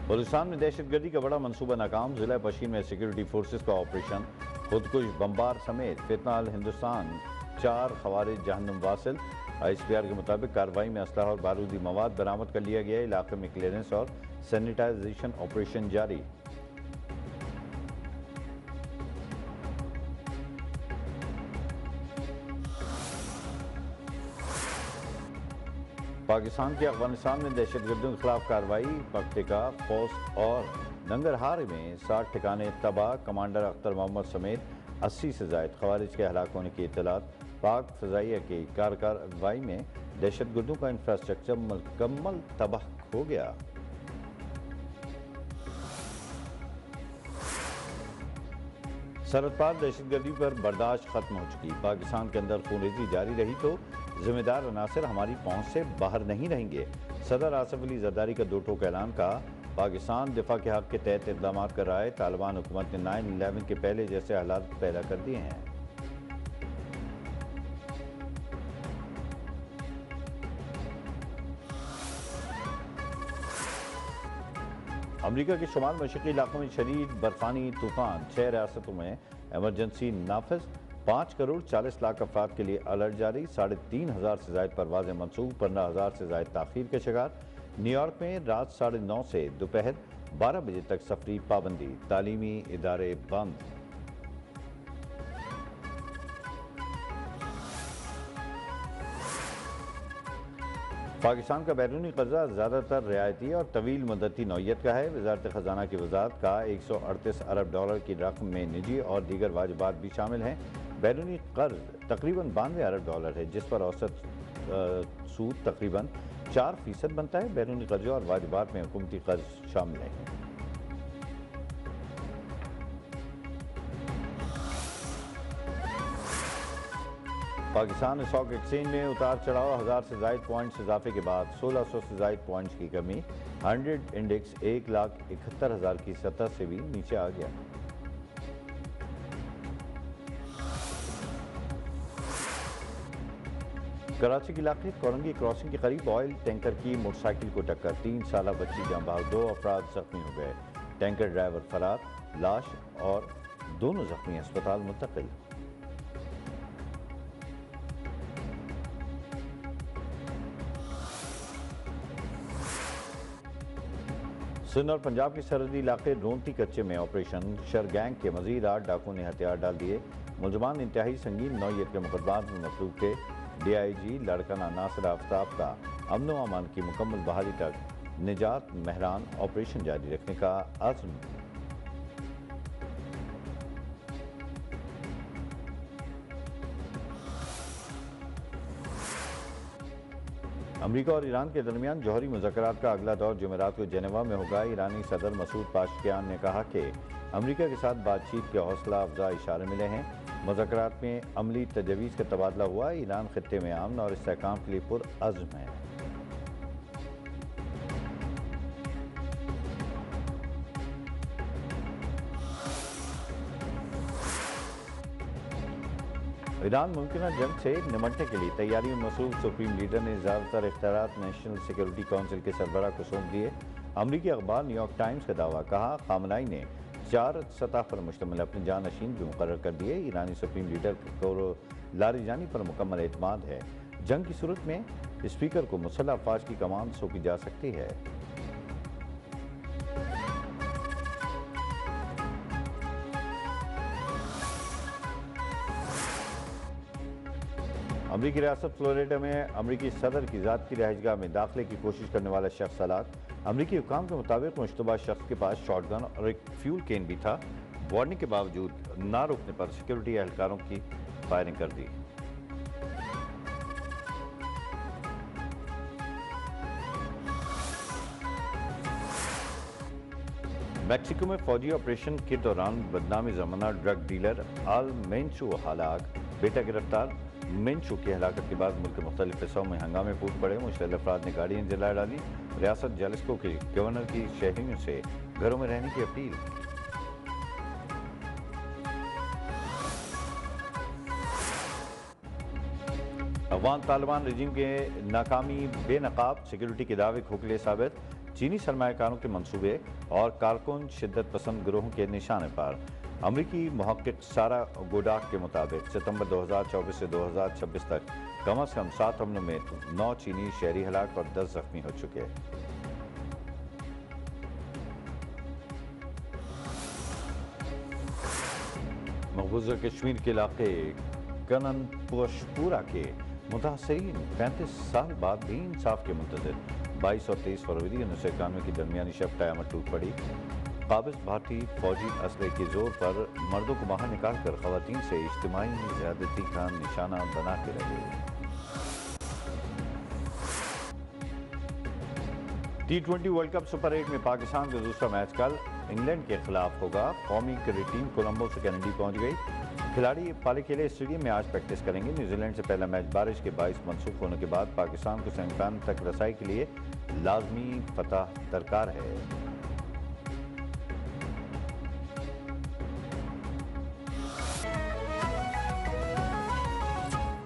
बलूचिस्तान में दहशतगर्दी का बड़ा मंसूबा नाकाम। जिला पश्चिम में सिक्योरिटी फोर्सेस का ऑपरेशन खुदकुश बम्बार समेत फिलहाल हिंदुस्तान 4 खवारिज जहन्नुम वासिल। ISPR के मुताबिक कार्रवाई में असलहा और बारूदी मवाद बरामद कर लिया गया। इलाके में क्लियरेंस और सैनिटाइजेशन ऑपरेशन जारी। पाकिस्तान की अफगानिस्तान में दहशतगर्दियों के खिलाफ कार्रवाई। पख्तिका, पोस्ट और नंगरहार में 60 ठिकाने तबाह। कमांडर अख्तर मोहम्मद समेत 80 से जायद खवारिज के हलाक होने की इत्तलात। पाक फ़ज़ाइया की कार्रवाई में दहशतगर्दों का इंफ्रास्ट्रक्चर मुकम्मल तबाह हो गया। सरहद पार दहशतगर्दी पर बर्दाश्त खत्म हो चुकी। पाकिस्तान के अंदर खूनरेज़ी जारी रही तो जिम्मेदार अनासर हमारी पहुंच से बाहर नहीं रहेंगे। सदर आसिफ अली जरदारी का दो टोक ऐलान का। पाकिस्तान दिफा के हक के तहत इक़दाम कर रहा है। तालिबान हुकूमत ने 9/11 के पहले जैसे हालात पैदा कर दिए हैं। अमरीका के शुमाल मशरक़ी इलाकों में शदीद बर्फानी तूफान। 6 रियासतों में एमरजेंसी नाफिज। 5 करोड़ 40 लाख अफराद के लिए अलर्ट जारी। 3,500 से जायद परवाजें मनसूख। 15,000 से जायद ताख़ीर के शिकार। न्यूयॉर्क में रात 9:30 से दोपहर 12 बजे तक सफरी पाबंदी। तालीमी इदारे बंद। पाकिस्तान का बैरूनी कर्जा ज़्यादातर रियायती और तवील मुद्दती नौइयत का है। वज़ारत ख़जाना की वज़ारत का 138 अरब डॉलर की रकम में निजी और दीगर वाजिबात भी शामिल हैं। बैरूनी कर्ज तकरीबन 92 अरब डॉलर है, जिस पर औसत सूद तकरीबन 4% बनता है। बैरूनी कर्जा और वाजिबात में हुकूमती कर्ज शामिल है। पाकिस्तान स्टॉक एक्सचेंज में उतार चढ़ाव। 1000 से जायद पॉइंट्स इजाफे के बाद 1600 से जायद पॉइंट्स की कमी। 100 इंडेक्स 1,71,000 की सतह से भी नीचे आ गया। कराची के इलाके कोरंगी क्रॉसिंग के करीब ऑयल टैंकर की मोटरसाइकिल को टक्कर। 3 साला बच्ची जान बहक। 2 अफराद जख्मी हो गए। टैंकर ड्राइवर फरार। लाश और दोनों जख्मी अस्पताल मुंतकिल। सिंध और पंजाब के सरहदी इलाके रोंती कच्चे में ऑपरेशन शरगैंग के मजीद 8 डाकुओं ने हथियार डाल दिए। मुलजमान इंतहाई संगीन नौइयत के मुकदमात में मसरूफ थे। DIG लाड़काना नासिर आफ्ताब का अमन व अमान की मुकम्मल बहाली तक निजात महरान ऑपरेशन जारी रखने का अज़्म। अमरीका और ईरान के दरमियान जौहरी मुज़ाकरात का अगला दौर जुमेरात को जेनेवा में होगा। ईरानी सदर मसूद पाशकियान ने कहा कि अमरीका के साथ बातचीत के हौसला अफजा इशारे मिले हैं। मुज़ाकरात में अमली तजवीज़ का तबादला हुआ। ईरान खित्ते में अमन और इस्तेहकाम के लिए पुरअज़्म है। ईरान मुमकिन जंग से निमटने के लिए तैयारियों में मसरूफ सुप्रीम लीडर ने ज़्यादातर इख्तियारात नेशनल सिक्योरिटी काउंसिल के सरबराह को सौंप दिए। अमरीकी अखबार न्यूयॉर्क टाइम्स का दावा। कहा, खामनाई ने 4 सतह पर मुश्तमिल अपने जानशीन भी मुकर्रर कर दिए। ईरानी सुप्रीम लीडर को लारिजानी पर मुकम्मल एतमाद है। जंग की सूरत में स्पीकर को मुसल्लह अफवाज की कमान सौंपी जा सकती है। अमरीकी रियासत फ्लोरिडा में अमरीकी सदर की ज़ाती रिहाइशगाह में दाखिले की कोशिश करने वाला शख्स हलाक। अमरीकी हुकाम के मुताबिक मुश्तबा शख्स के पास शॉटगन और एक फ्यूल कैन भी था। वार्निंग के बावजूद ना रुकने पर सिक्योरिटी एहलकारों की फायरिंग कर दी। मैक्सिको में फौजी ऑपरेशन के दौरान बदनामी ज़माना ड्रग डीलर आल मेंचो हलाक। बेटा गिरफ्तार। मेंचो की हलाकत के बाद मुल्क के मुख्तलिफ हिस्सों में हंगामे फूट पड़े। मुश्तल अफराद ने गाड़ियाँ जला डाली। रियासत जलिस्को के गवर्नर की शहरियों से घरों में रहने की अपील। अफगान तालिबान रजीम के नाकामी बेनकाब सिक्योरिटी के दावे खोखले साबित, चीनी सरमाकारों के मंसूबे और कारकुन शिद्दत पसंद गिरोहों के निशाने पर। अमरीकी मुहक्किक सारा गोडाक के मुताबिक सितंबर 2024 से 2026 तक कम अज कम 7 हमलों में 9 चीनी शहरी हलाक और 10 जख्मी हो चुके हैं। मकबूजा कश्मीर के इलाके कननपोशपुरा के मुतासरीन 35 साल बाद भी इंसाफ के मुंतज़िर। 22 और 23 फरवरी 1991 की दरमियानी शब क़यामत टूट पड़ी। काबिज भारतीय फौजी असले के जोर पर मर्दों को बाहर निकाल कर खवातीन से इज्तिमाई ज़्यादती का निशाना बनाते रहे। T20 वर्ल्ड कप सुपर 8 में पाकिस्तान का दूसरा मैच कल इंग्लैंड के खिलाफ होगा। कौमी क्रिकेट टीम कोलंबो से कैनेडी पहुंच गई। खिलाड़ी पालीखेले स्टेडियम में आज प्रैक्टिस करेंगे। न्यूजीलैंड से पहला मैच बारिश के बाइस मनसूख होने के बाद पाकिस्तान को सेमीफाइनल तक रसाई के लिए लाजमी फतह दरकार है।